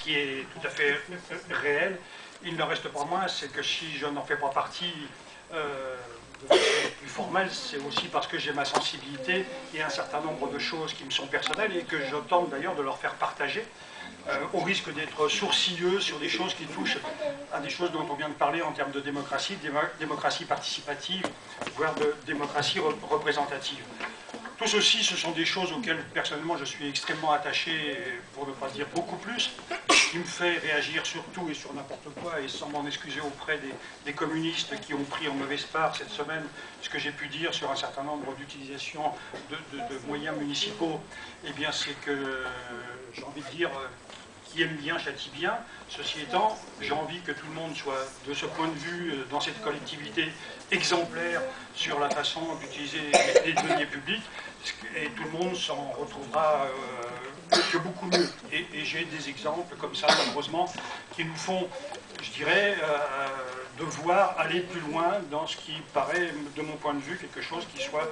qui est tout à fait réel. Il ne reste pas moins, c'est que si je n'en fais pas partie de façon plus formelle, c'est aussi parce que j'ai ma sensibilité et un certain nombre de choses qui me sont personnelles et que je tente d'ailleurs de leur faire partager, au risque d'être sourcilleux sur des choses qui touchent à des choses dont on vient de parler en termes de démocratie, démocratie participative, voire de démocratie représentative. Tout ceci, ce sont des choses auxquelles personnellement je suis extrêmement attaché, pour ne pas dire beaucoup plus, qui me fait réagir sur tout et sur n'importe quoi, et sans m'en excuser auprès des communistes qui ont pris en mauvaise part cette semaine ce que j'ai pu dire sur un certain nombre d'utilisations de moyens municipaux. Eh bien, c'est que j'ai envie de dire, qui aime bien châtie bien. Ceci étant, j'ai envie que tout le monde soit, de ce point de vue, dans cette collectivité, exemplaire sur la façon d'utiliser les deniers publics, et tout le monde s'en retrouvera que beaucoup mieux. Et j'ai des exemples comme ça, malheureusement, qui nous font, je dirais, devoir aller plus loin dans ce qui paraît, de mon point de vue, quelque chose qui soit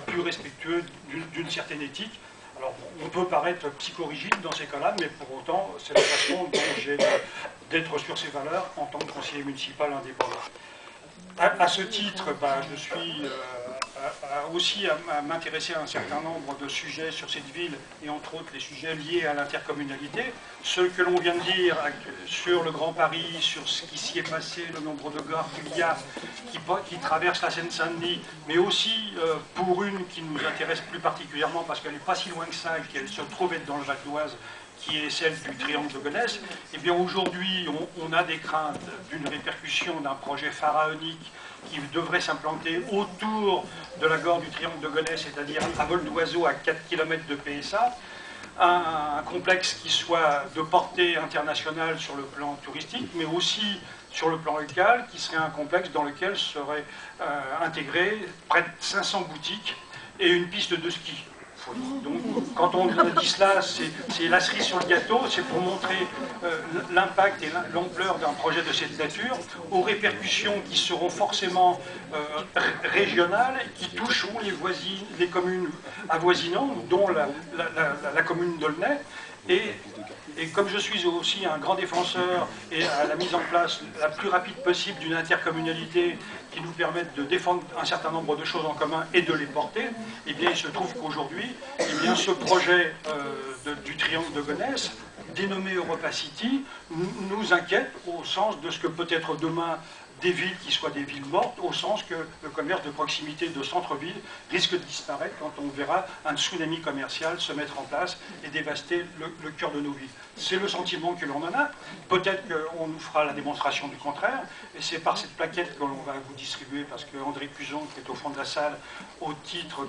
plus respectueux d'une certaine éthique. Alors, on peut paraître psychorigide dans ces cas-là, mais pour autant, c'est la façon dont j'ai d'être sur ces valeurs en tant que conseiller municipal indépendant. À ce titre, je suis aussi à m'intéresser à un certain nombre de sujets sur cette ville, et entre autres les sujets liés à l'intercommunalité. Ce que l'on vient de dire sur le Grand Paris, sur ce qui s'y est passé, le nombre de gares qu'il y a, qui traversent la Seine-Saint-Denis, mais aussi pour une qui nous intéresse plus particulièrement parce qu'elle n'est pas si loin que ça et qu'elle se trouve être dans le Val d'Oise, qui est celle du triangle de Gonesse. Eh bien aujourd'hui, on a des craintes d'une répercussion d'un projet pharaonique qui devrait s'implanter autour de la gare du triangle de Gonesse, c'est-à-dire à vol d'oiseau à 4 km de PSA, un complexe qui soit de portée internationale sur le plan touristique, mais aussi sur le plan local, qui serait un complexe dans lequel seraient intégrées près de 500 boutiques et une piste de ski. Donc, quand on dit cela, c'est la cerise sur le gâteau, c'est pour montrer l'impact et l'ampleur d'un projet de cette nature, aux répercussions qui seront forcément régionales, qui toucheront les communes avoisinantes, dont la commune d'Aulnay. Et comme je suis aussi un grand défenseur et à la mise en place la plus rapide possible d'une intercommunalité qui nous permette de défendre un certain nombre de choses en commun et de les porter, eh bien il se trouve qu'aujourd'hui, eh bien, ce projet du triangle de Gonesse, dénommé Europa City, nous inquiète au sens de ce que peut-être demain des villes qui soient des villes mortes, au sens que le commerce de proximité de centre-ville risque de disparaître quand on verra un tsunami commercial se mettre en place et dévaster le cœur de nos villes. C'est le sentiment que l'on en a. Peut-être qu'on nous fera la démonstration du contraire, et c'est par cette plaquette que l'on va vous distribuer, parce que André Puzon, qui est au fond de la salle, au titre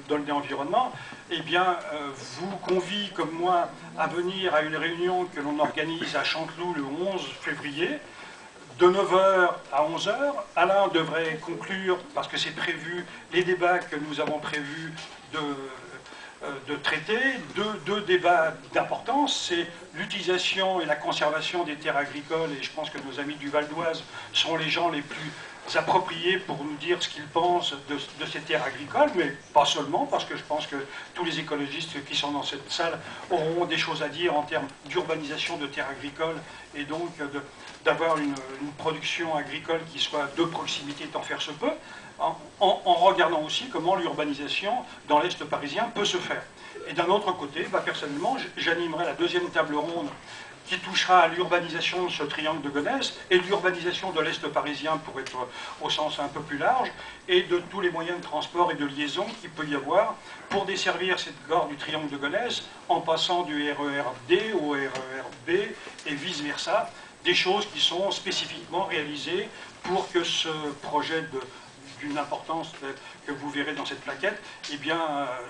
d'Aulnay Environnement, eh bien, vous convie, comme moi, à venir à une réunion que l'on organise à Chanteloup le 11 février, de 9h à 11h, Alain devrait conclure, parce que c'est prévu, les débats que nous avons prévus de traiter. Deux débats d'importance, c'est l'utilisation et la conservation des terres agricoles, et je pense que nos amis du Val d'Oise sont les gens les plus appropriés pour nous dire ce qu'ils pensent de ces terres agricoles, mais pas seulement, parce que je pense que tous les écologistes qui sont dans cette salle auront des choses à dire en termes d'urbanisation de terres agricoles, et donc d'avoir une production agricole qui soit de proximité tant faire se peut, en regardant aussi comment l'urbanisation dans l'Est parisien peut se faire. Et d'un autre côté, personnellement, j'animerai la deuxième table ronde qui touchera à l'urbanisation de ce triangle de Gonesse et l'urbanisation de l'Est parisien pour être au sens un peu plus large, et de tous les moyens de transport et de liaison qu'il peut y avoir pour desservir cette gare du triangle de Gonesse en passant du RER D au RER B et vice-versa, des choses qui sont spécifiquement réalisées pour que ce projet d'une importance que vous verrez dans cette plaquette, eh bien,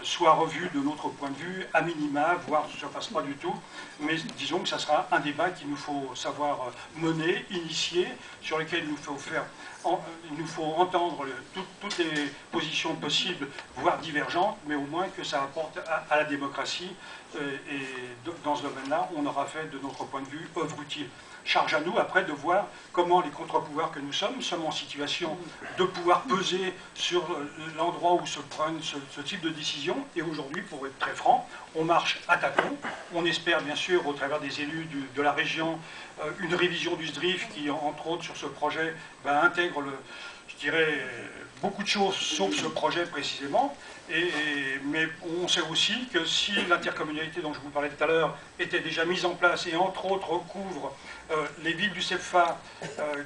soit revu de notre point de vue, à minima, voire ne se fasse pas du tout, mais disons que ça sera un débat qu'il nous faut savoir mener, initier, sur lequel il nous faut entendre toutes les positions possibles, voire divergentes, mais au moins que ça apporte à la démocratie dans ce domaine-là, on aura fait, de notre point de vue, œuvre utile. Charge à nous, après, de voir comment les contre-pouvoirs que nous sommes en situation de pouvoir peser sur l'endroit où se prennent ce type de décision. Et aujourd'hui, pour être très franc, on marche à tâtons. On espère, bien sûr, au travers des élus de la région, une révision du SDRIF qui, entre autres, sur ce projet, intègre, je dirais, beaucoup de choses, sauf ce projet précisément. Mais on sait aussi que si l'intercommunalité dont je vous parlais tout à l'heure était déjà mise en place et entre autres recouvre les villes du CEPFA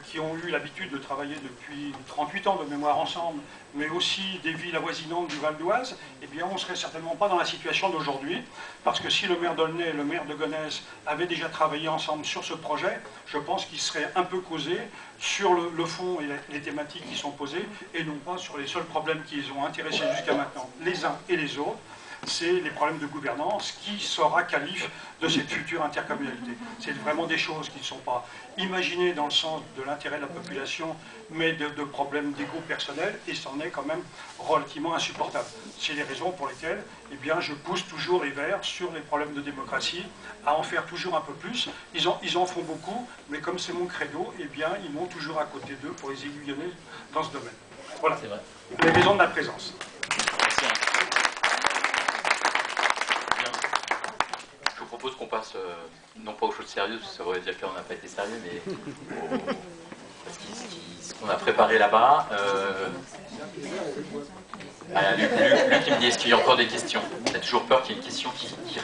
qui ont eu l'habitude de travailler depuis 38 ans de mémoire ensemble, mais aussi des villes avoisinantes du Val d'Oise, eh bien on ne serait certainement pas dans la situation d'aujourd'hui, parce que si le maire d'Aulnay et le maire de Gonesse avaient déjà travaillé ensemble sur ce projet, je pense qu'ils seraient un peu causés sur le fond et les thématiques qui sont posées, et non pas sur les seuls problèmes qu'ils ont intéressés jusqu'à maintenant, les uns et les autres. C'est les problèmes de gouvernance. Qui sera calife de cette future intercommunalité? C'est vraiment des choses qui ne sont pas imaginées dans le sens de l'intérêt de la population, mais de problèmes d'ego personnel, et c'en est quand même relativement insupportable. C'est les raisons pour lesquelles je pousse toujours les Verts sur les problèmes de démocratie, à en faire toujours un peu plus. Ils en font beaucoup, mais comme c'est mon credo, ils m'ont toujours à côté d'eux pour les aiguillonner dans ce domaine. Voilà, les raisons de ma présence. Je vous propose qu'on passe, non pas aux choses sérieuses, parce que ça voudrait dire qu'on n'a pas été sérieux, mais ce qu'on a préparé là-bas. Luc, il me dit, est-ce qu'il y a encore des questions? On a toujours peur qu'il y ait une question qui